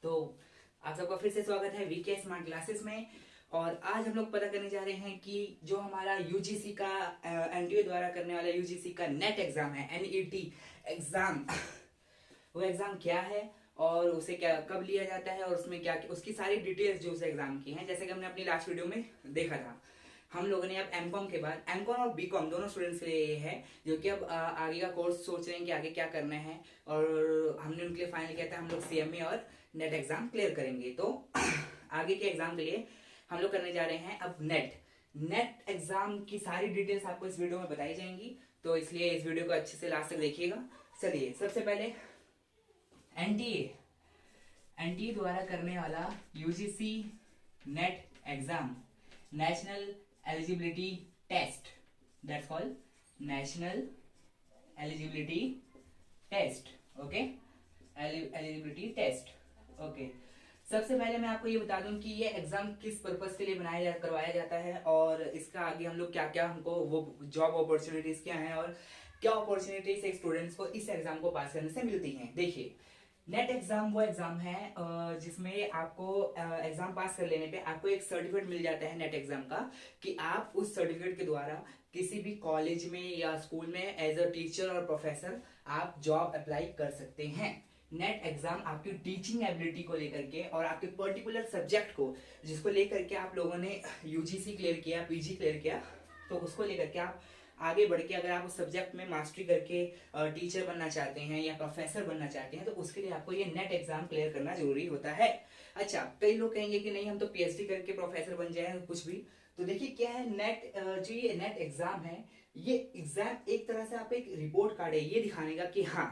तो आप सबका फिर से स्वागत है वीके स्मार्ट क्लासेस में। और आज हम लोग पता करने जा रहे हैं कि जो हमारा यूजीसी का एनटीए द्वारा करने वाला यूजीसी का नेट एग्जाम है, एनईटी एग्जाम, वो एग्जाम क्या है और उसे क्या कब लिया जाता है और उसमें क्या उसकी सारी डिटेल्स जो उस एग्जाम की हैं, जैसे कि हमने अपनी लास्ट वीडियो में देखा था। हम लोगों ने अब एमकॉम के बाद एमकॉम और बीकॉम दोनों स्टूडेंट्स के लिए ये है जो कि अब आगे का कोर्स सोच रहे हैं कि आगे क्या करना है, और हमने उनके लिए फाइनल किया था हम लोग सीएमए और नेट एग्जाम क्लियर करेंगे। तो आगे के एग्जाम के लिए हम लोग करने जा रहे हैं अब नेट एग्जाम की सारी डिटेल्स आपको इस वीडियो में बताई जाएंगी, तो इसलिए इस वीडियो को अच्छे से लास्ट तक देखिएगा। चलिए, सबसे पहले एनटीए द्वारा करने वाला UGC NET exam, national eligibility test, that's called national eligibility test. Okay, eligibility test. Okay, सबसे पहले मैं आपको ये बता दूं कि ये एग्जाम किस पर्पस के लिए करवाया जाता है और इसका आगे हम लोग क्या क्या हमको वो जॉब अपॉर्चुनिटीज क्या हैं और क्या अपॉर्चुनिटीज एक स्टूडेंट्स को इस एग्जाम को पास करने से मिलती हैं। देखिए, नेट एग्जाम वो एग्जाम है जिसमें आपको एग्जाम पास कर लेने पे आपको एक सर्टिफिकेट मिल जाता है नेट एग्जाम का, कि आप उस सर्टिफिकेट के द्वारा किसी भी कॉलेज में या स्कूल में एज अ टीचर और प्रोफेसर आप जॉब अप्लाई कर सकते हैं। नेट एग्जाम आपकी टीचिंग एबिलिटी को लेकर के और आपके पर्टिकुलर सब्जेक्ट को जिसको लेकर के आप लोगों ने यूजीसी क्लियर किया, पीजी क्लियर किया, तो उसको लेकर के आप आगे बढ़ के अगर आप उस सब्जेक्ट में मास्टरी करके टीचर बनना चाहते हैं या प्रोफेसर बनना चाहते हैं, तो उसके लिए आपको ये नेट एग्जाम क्लियर करना जरूरी होता है। अच्छा, कई लोग कहेंगे कि नहीं हम तो पीएचडी करके प्रोफेसर बन जाए कुछ भी, तो देखिए क्या है, जो ये नेट एग्जाम है, ये एग्जाम एक तरह से आप एक रिपोर्ट कार्ड है ये दिखाने का कि हाँ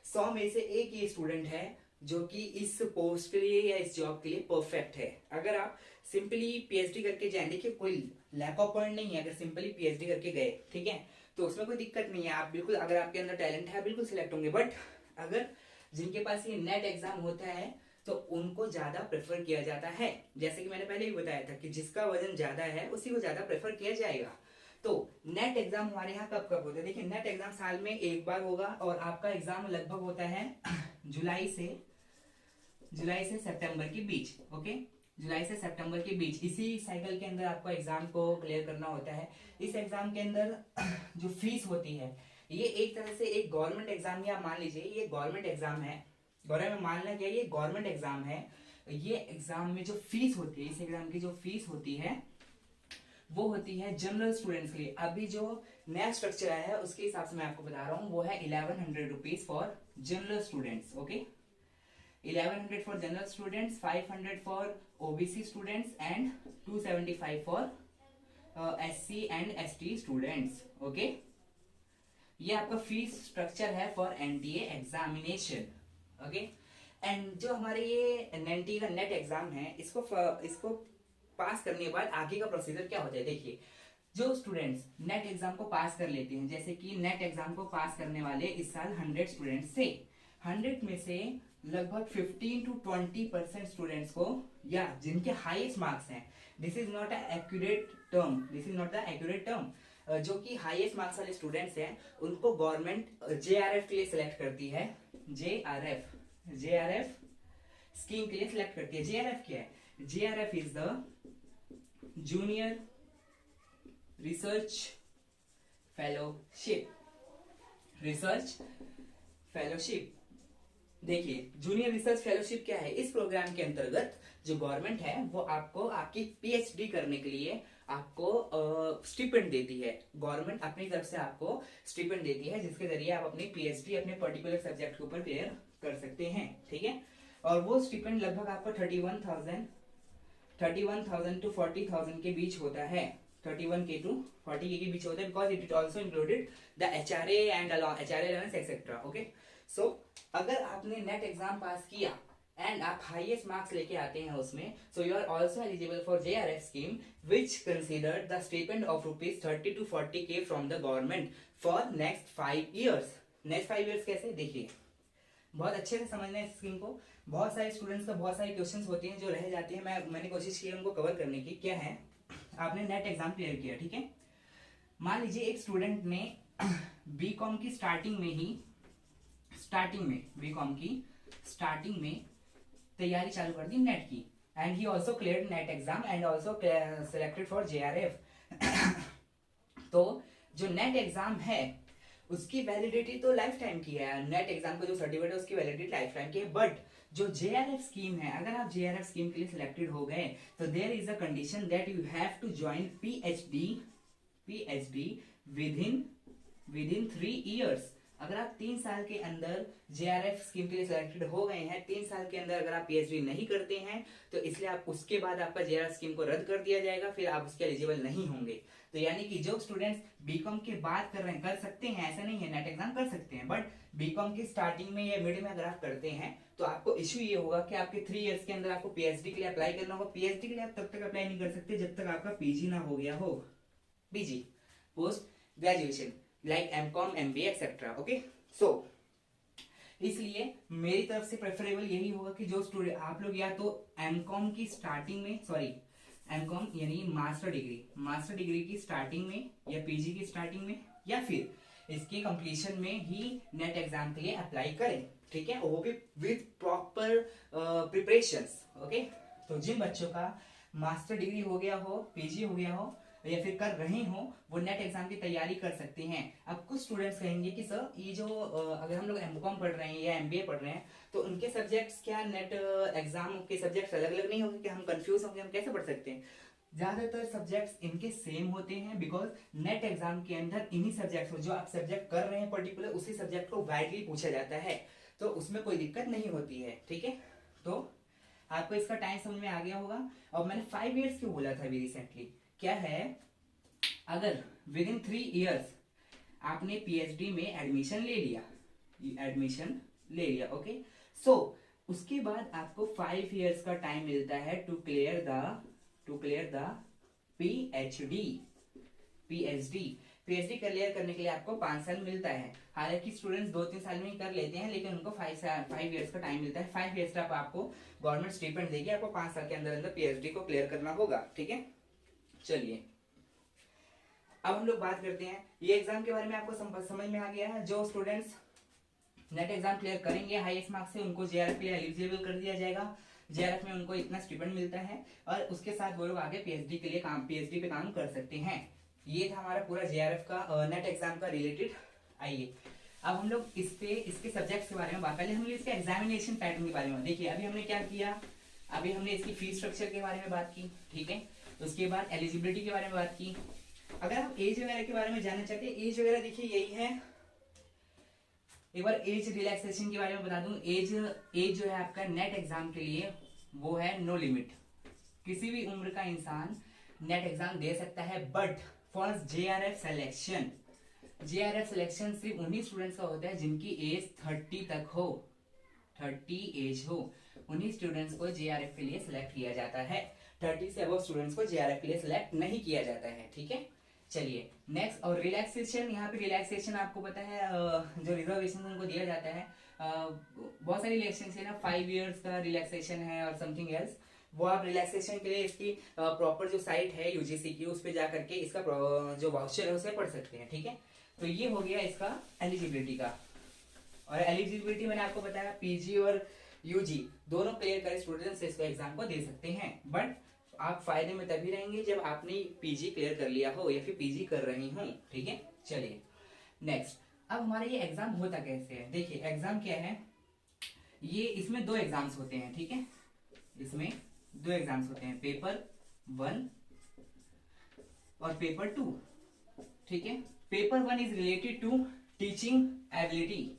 100 में से एक ये स्टूडेंट है जो कि इस पोस्ट के लिए या इस जॉब के लिए परफेक्ट है। अगर आप सिंपली पीएचडी करके जाए, देखिए कोई लैक ऑफ पॉइंट नहीं है अगर सिंपली पीएचडी करके गए, ठीक है, तो उसमें कोई दिक्कत नहीं है, आप बिल्कुल अगर आपके अंदर टैलेंट है बिल्कुल सिलेक्ट होंगे। बट अगर जिनके पास ये नेट एग्जाम होता है तो उनको ज्यादा प्रेफर किया जाता है। जैसे कि मैंने पहले ही बताया था कि जिसका वजन ज्यादा है उसी को ज्यादा प्रेफर किया जाएगा। तो नेट एग्जाम हमारे यहाँ कब कब होता है? देखिए, नेट एग्जाम साल में एक बार होगा और आपका एग्जाम लगभग होता है जुलाई से सितंबर के बीच। ओके, जुलाई से सितंबर के बीच, इसी साइकिल के अंदर आपको एग्जाम को क्लियर करना होता है। इस एग्जाम के अंदर जो फीस होती है, ये एक तरह से एक गवर्नमेंट एग्जाम ही आप मान लीजिए, ये गवर्नमेंट एग्जाम है। गवर्नमेंट में मानना क्या, ये गवर्नमेंट एग्जाम है। ये एग्जाम में जो फीस होती है, इस एग्जाम की जो फीस होती है वो होती है जनरल स्टूडेंट्स के लिए। अभी जो नया स्ट्रक्चर आया है उसके हिसाब से मैं आपको बता रहा हूं, वो है 1100 rupees for general students. Okay, 1100 for general students, 500 for OBC students and 275 for SC and ST students. Okay, ये आपका फीस स्ट्रक्चर है for NTA examination. Okay, and जो हमारे ये एनटीए का नेट एग्जाम है, इसको पास करने के बाद आगे का प्रोसीजर क्या होता है? देखिए, जो स्टूडेंट्स नेट एग्जाम को पास कर लेते हैं, जैसे कि नेट एग्जाम को पास करने वाले इस साल 100 स्टूडेंट्स थे, 100 में से लगभग 15 to 20% स्टूडेंट्स को, या जिनके हाईएस्ट मार्क्स हैं, this is not a accurate term, जो कि हाईएस्ट मार्क्स वाले स्टूडेंट्स हैं उनको गवर्नमेंट जेआरएफ के लिए सिलेक्ट करती है। जेआरएफ स्कीम के लिए सिलेक्ट करती है। जेआरएफ क्या है? JRF is the Junior Research Fellowship। देखिए, जूनियर रिसर्च फेलोशिप क्या है? इस प्रोग्राम के अंतर्गत जो गवर्नमेंट है वो आपको आपकी पीएचडी करने के लिए आपको स्टिपेंड देती है। गवर्नमेंट अपनी तरफ से आपको स्टिपेंड देती है जिसके जरिए आप अपनी पीएचडी अपने पर्टिकुलर सब्जेक्ट के ऊपर क्लियर कर सकते हैं, ठीक है। और वो स्टिपेंड लगभग आपको 31,000 to 40,000 के बीच होता है, 31K to 40K के बीच होता है, because it also included the HRA and HRA allowance etcetera. Okay, so अगर आपने नेट एग्जाम पास किया एंड आप हाईएस्ट मार्क्स लेके आते हैं उसमें, so you are also eligible for JRF scheme which consider the stipend of ₹30 to 40K from the government for next 5 years। Next 5 years कैसे? देखिए, बहुत अच्छे से समझना है इस स्कीम को। बहुत सारे स्टूडेंट्स का बहुत सारे क्वेश्चंस होते हैं जो रह जाते हैं, मैंने कोशिश की है उनको कवर करने की। क्या है, आपने नेट एग्जाम क्लियर किया, ठीक है, मान लीजिए एक स्टूडेंट ने बीकॉम की स्टार्टिंग में तैयारी चालू कर दी नेट की, and he also cleared net exam and also selected for JRF। तो जो नेट एग्जाम है उसकी वैलिडिटी तो लाइफ टाइम की है, नेट एग्जाम का जो सर्टिफिकेट है उसकी वैलिडिटी लाइफ टाइम की है। बट जो JRF स्कीम है, अगर आप JRF स्कीम के लिए सिलेक्टेड हो गए तो there is a condition that you have to join PhD within 3 years। अगर आप 3 साल के अंदर JRF स्कीम के लिए सिलेक्टेड हो गए हैं, 3 साल के अंदर अगर आप PhD नहीं करते हैं तो इसलिए आप उसके बाद आपका JRF स्कीम को रद्द कर दिया जाएगा, फिर आप उसके एलिजिबल नहीं होंगे। तो यानी कि जो स्टूडेंट्स बीकॉम के बाद कर रहे हैं, कर सकते हैं, ऐसा नहीं है, नेट एग्जाम कर सकते हैं, बट बीकॉम की स्टार्टिंग में या मिड में अगर आप करते हैं तो आपको इश्यू ये होगा कि आपके 3 years के अंदर आपको PhD के लिए अप्लाई करना होगा। PhD के लिए आप तब तक अप्लाई नहीं कर सकते जब तक आपका PG ना हो गया हो, PG post graduation like MCOM MBA etcetera. Okay, so इसलिए मेरी तरफ से प्रेफरेबल यही होगा कि जो स्टूडेंट आप लोग या तो MCOM की स्टार्टिंग में, सॉरी MCOM यानी मास्टर डिग्री की स्टार्टिंग में या PG की स्टार्टिंग में या फिर इसके कंप्लीशन में ही नेट एग्जाम के लिए अप्लाई करें, ठीक है, वो भी विद प्रॉपर प्रिपरेशंस। ओके, तो जिन बच्चों का मास्टर डिग्री हो गया हो, PG हो गया हो या फिर कर रहे हो, वो नेट एग्जाम की तैयारी कर सकते हैं। अब कुछ स्टूडेंट्स कहेंगे कि सर ये जो अगर हम लोग MCOM पढ़ रहे हैं या MBA पढ़ रहे हैं तो उनके सब्जेक्ट्स क्या नेट एग्जाम के सब्जेक्ट्स अलग अलग नहीं होंगे, कि हम कंफ्यूज होंगे, हम कैसे पढ़ सकते हैं? ज्यादातर सब्जेक्ट्स इनके सेम होते हैं, बिकॉज नेट एग्जाम के अंदर इन्हीं सब्जेक्ट्स जो आप सब्जेक्ट कर रहे हैं पर्टिकुलर, उसी सब्जेक्ट को वाइडली पूछा जाता है, तो उसमें कोई दिक्कत नहीं होती है, ठीक है। तो आपको इसका टाइम समझ में आ गया होगा। और मैंने 5 years क्यों बोला था अभी रिसेंटली, क्या है, अगर विद इन 3 years आपने PhD में एडमिशन ले लिया, ओके, सो उसके बाद आपको 5 years का टाइम मिलता है to clear the PhD clear करने के लिए आपको 5 साल मिलता है। हालांकि स्टूडेंट्स 2-3 साल में ही कर लेते हैं, लेकिन उनको 5 years का टाइम मिलता है। 5 years का आपको गवर्नमेंट स्टिपेंड देगी, आपको 5 साल के अंदर PhD को क्लियर करना होगा, ठीक है। चलिए अब हम लोग बात करते हैं, ये एग्जाम के बारे में आपको समझ में आ गया है। जो स्टूडेंट्स नेट एग्जाम क्लियर करेंगे हाईएस्ट मार्क्स से, उनको JRF के लिए एलिजिबल कर दिया जाएगा। JRF में उनको इतना स्टिपेंड मिलता है और उसके साथ वो लोग आगे PhD पे काम कर सकते हैं। ये था हमारा पूरा JRF का नेट एग्जाम का रिलेटेड। आइए अब हम लोग इसके सब्जेक्ट्स के बारे में बात, पहले हम लोग इसके एग्जामिनेशन पैटर्न के बारे में। देखिए अभी हमने क्या किया, अभी हमने इसकी फीस स्ट्रक्चर के बारे में बात की, ठीक है। उसके बाद एलिजिबिलिटी के बारे में बात की। अगर हम एज वगैरह के बारे में जानना चाहते हैं, एज वगैरह देखिए यही है। एक बार एज रिलैक्सेशन के बारे में बता दूं, एज जो है आपका नेट एग्जाम के लिए वो है नो लिमिट, किसी भी उम्र का इंसान नेट एग्जाम दे सकता है। बट फॉर JRF सिलेक्शन सिर्फ उन्हीं स्टूडेंट्स का होता है जिनकी एज 30 तक हो, 30 एज हो, उन्हीं स्टूडेंट्स को JRF के लिए सिलेक्ट किया जाता है। 30 से अबव स्टूडेंट्स को JRF के लिए सिलेक्ट नहीं किया जाता है, ठीक है। चलिए नेक्स्ट, और रिलैक्सेशन, यहाँ पे रिलैक्सेशन आपको पता है जो रिजर्वेशन उनको दिया जाता है, बहुत सारी रिलैक्सेशन है ना, 5 years का रिलैक्सेशन है और समथिंग एल्स। वो आप रिलैक्सेशन के लिए इसकी प्रॉपर जो साइट है UGC की, उस पर जा करके इसका जो वाउचर है उसे पढ़ सकते हैं, ठीक है। तो ये हो गया इसका एलिजिबिलिटी का। और एलिजिबिलिटी मैंने आपको बताया PG और UG दोनों क्लियर करे स्टूडेंट्स इसको एग्जाम को दे सकते हैं। बट आप फायदे में तभी रहेंगे जब आपने PG क्लियर कर लिया हो या फिर PG कर रही हो, ठीक है। चलिए नेक्स्ट, अब हमारा ये एग्जाम होता कैसे है। देखिए एग्जाम क्या है, ये इसमें 2 एग्जाम्स होते हैं, ठीक है। इसमें 2 एग्जाम्स होते हैं, पेपर 1 और पेपर 2, ठीक है। Paper 1 is related to teaching ability.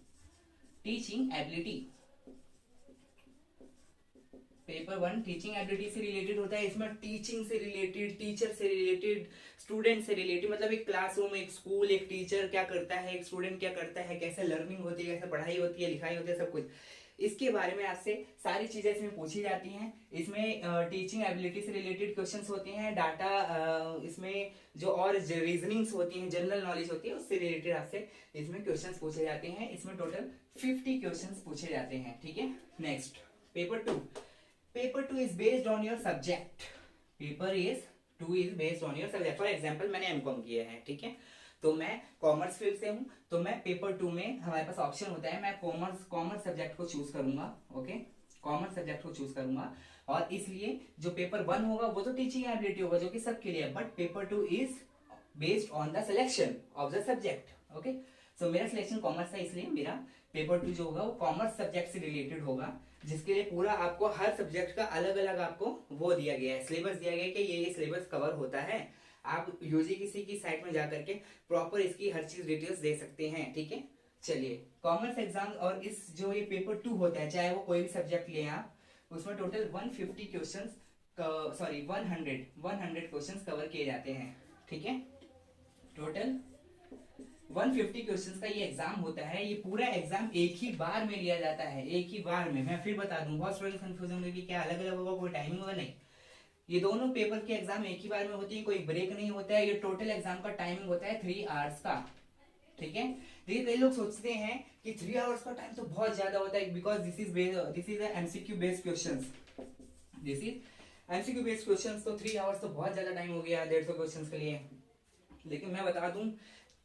Paper 1 teaching ability से रिलेटेड होता है। इसमें टीचिंग से रिलेटेड, टीचर से रिलेटेड, स्टूडेंट से रिलेटेड, मतलब एक क्लासरूम, एक स्कूल, एक टीचर क्या करता है, एक स्टूडेंट क्या करता है, कैसे लर्निंग होती है, कैसे पढ़ाई होती है, लिखाई होती है, सब कुछ इसके बारे में आपसे सारी चीजें इसमें पूछी जाती हैं। इसमें टीचिंग एबिलिटी से रिलेटेड क्वेश्चंस होते हैं, डाटा इसमें जो और रीजनिंग्स होती हैं, जनरल नॉलेज होती है, उससे रिलेटेड आपसे इसमें क्वेश्चंस पूछे जाते हैं। इसमें टोटल 50 क्वेश्चंस पूछे जाते हैं, ठीक है। Next paper 2 is based on your subject. For example मैंने MCOM किया है, ठीक है, तो मैं कॉमर्स फील्ड से हूं, तो मैं पेपर 2 में हमारे पास ऑप्शन होता है, मैं कॉमर्स सब्जेक्ट को चूज करूंगा, ओके। कॉमर्स सब्जेक्ट को चूज करूंगा, और इसलिए जो पेपर 1 होगा वो तो टीचिंग एबिलिटी होगा जो कि सबके लिए है, but paper 2 is based on the selection of the subject. Okay, so मेरा सिलेक्शन कॉमर्स था, इसलिए मेरा पेपर 2 जो होगा वो कॉमर्स सब्जेक्ट से रिलेटेड होगा, जिसके लिए पूरा आपको हर सब्जेक्ट का अलग अलग आपको वो दिया गया है, सिलेबस दिया गया है कि ये सिलेबस कवर होता है। आप यूजीसी की साइट में जाकर के प्रॉपर इसकी हर चीज डिटेल्स दे सकते हैं। ठीक है, चलिए कॉमर्स एग्जाम और इस जो ये पेपर 2 होता है, चाहे वो कोई भी सब्जेक्ट ले आप, उसमें total 150 questions, sorry 100 questions cover किए जाते हैं। ठीक है, टोटल 150 क्वेश्चंस का ये एग्जाम होता है। ये पूरा एग्जाम एक ही बार में लिया जाता है, एक ही बार में। मैं फिर बता दूं, बहुत स्टूडेंट कंफ्यूजन होंगे कि क्या अलग अलग होगा, कोई टाइमिंग होगा, नहीं, ये दोनों पेपर के एग्जाम एक ही बार में होती है, कोई ब्रेक नहीं होता है। ये टोटल एग्जाम का टाइमिंग होता है 3 आवर्स का। ठीक है, देखिए कई लोग सोचते हैं कि 3 आवर्स का टाइम तो बहुत ज्यादा होता है, because this is MCQ based questions, this is MCQ based questions, तो 3 आवर्स तो बहुत ज्यादा टाइम हो गया 150 क्वेश्चंस के लिए। लेकिन मैं बता दूं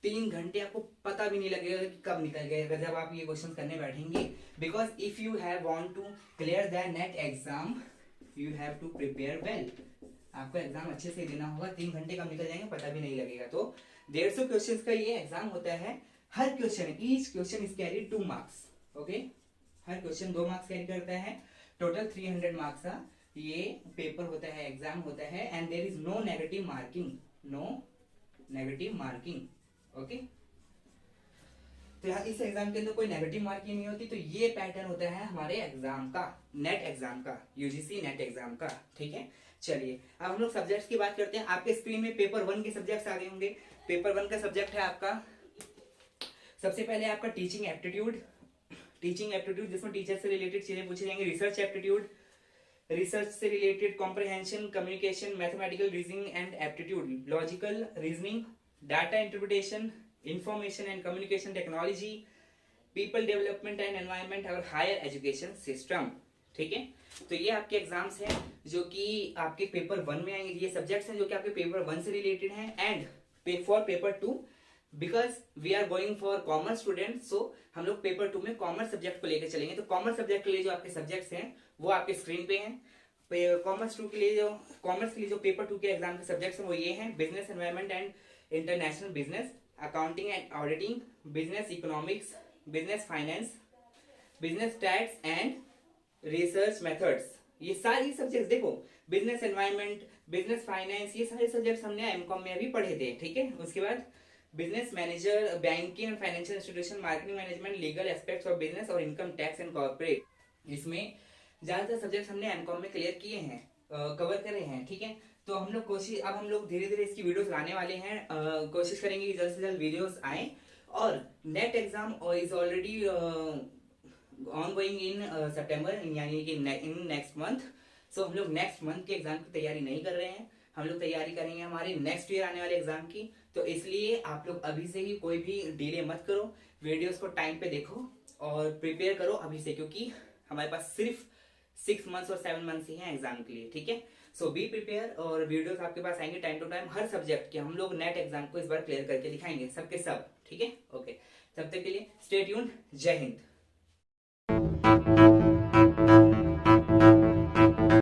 3 घंटे आपको पता भी नहीं लगेगा कि कब निकल गए अगर जब आप ये क्वेश्चन करने बैठेंगे, because if you have want to clear the net exam you have to prepare well. आपको एग्जाम अच्छे से देना होगा, 3 घंटे कब निकल जाएंगे पता भी नहीं लगेगा। तो 150 क्वेश्चंस का ये एग्जाम होता है। हर question, each question is carry 2 marks. Okay, हर क्वेश्चन 2 मार्क्स कैरी करता है। टोटल 300 मार्क्स का ये पेपर होता है, एग्जाम होता है, and there is no negative marking, no negative marking. Okay, तो यहाँ इस एग्जाम के अंदर कोई नेगेटिव मार्किंग नहीं होती। तो ये पैटर्न होता है हमारे एग्जाम का, नेट एग्जाम का, यूजीसी नेट एग्जाम का। ठीक है, चलिए अब हम लोग सब्जेक्ट्स की बात करते हैं। आपके स्क्रीन में पेपर 1 के सब्जेक्ट्स आ गए होंगे। पेपर 1 का सब्जेक्ट है आपका, सबसे पहले आपका टीचिंग एप्टीट्यूड। टीचिंग एप्टीट्यूड जिसमें टीचर से रिलेटेड चीजें पूछी जाएंगी। रिसर्च एप्टीट्यूड, रिसर्च से related comprehension, communication, mathematical reasoning and aptitude, logical reasoning, data interpretation, information and communication technology, people development and environment और हायर एजुकेशन सिस्टम। ठीक है, तो ये आपके एग्जाम्स हैं जो कि आपके पेपर 1 में आएंगे। ये सब्जेक्ट्स हैं जो कि आपके पेपर 1 से रिलेटेड हैं। And for paper 2 because we are going for commerce student, so हम लोग पेपर 2 में कॉमर्स सब्जेक्ट को लेकर चलेंगे। तो कॉमर्स सब्जेक्ट के लिए जो आपके सब्जेक्ट्स हैं वो आपके स्क्रीन पे हैं। कॉमर्स के लिए जो पेपर 2 के एग्जाम के सब्जेक्ट्स हैं वो ये हैं: business environment and international business, accounting and auditing, business economics, business finance, business tax and research methods. ये सारी सब्जेक्ट्स देखो, बिजनेस एनवायरनमेंट, बिजनेस फाइनेंस, ये सारे सब्जेक्ट्स हमने एमकॉम में अभी पढ़े थे। ठीक है, उसके बाद business manager, banking and financial institution, marketing management, legal aspects of business और इनकम टैक्स एंड कॉर्पोरेट। इसमें ज्यादातर सब्जेक्ट्स हमने एमकॉम में क्लियर किए हैं, कवर करे हैं। ठीक है, तो हम लोग अब हम लोग धीरे धीरे इसकी वीडियोस लाने वाले हैं। कोशिश करेंगे कि जल्द से जल्द वीडियोस आए। और NET exam is already on going in सितंबर, यानी कि इन नेक्स्ट मंथ। सो हम लोग नेक्स्ट मंथ के एग्जाम की तैयारी नहीं कर रहे हैं, हम लोग तैयारी करेंगे हमारे नेक्स्ट ईयर आने वाले एग्जाम की। तो इसलिए आप लोग अभी से ही कोई भी डिले मत करो, वीडियोस को टाइम पे देखो और प्रिपेयर करो अभी से, क्योंकि हमारे पास सिर्फ 6 मंथ्स और 7 मंथ्स ही हैं एग्जाम के लिए। ठीक है, सो बी प्रिपेयर, और वीडियोस आपके पास आएंगे टाइम टू टाइम हर सब्जेक्ट के। हम लोग नेट एग्जाम को इस बार क्लियर करके दिखाएंगे सबके सब। ठीक है, ओके, तब तक के लिए स्टे ट्यून्ड। जय हिंद।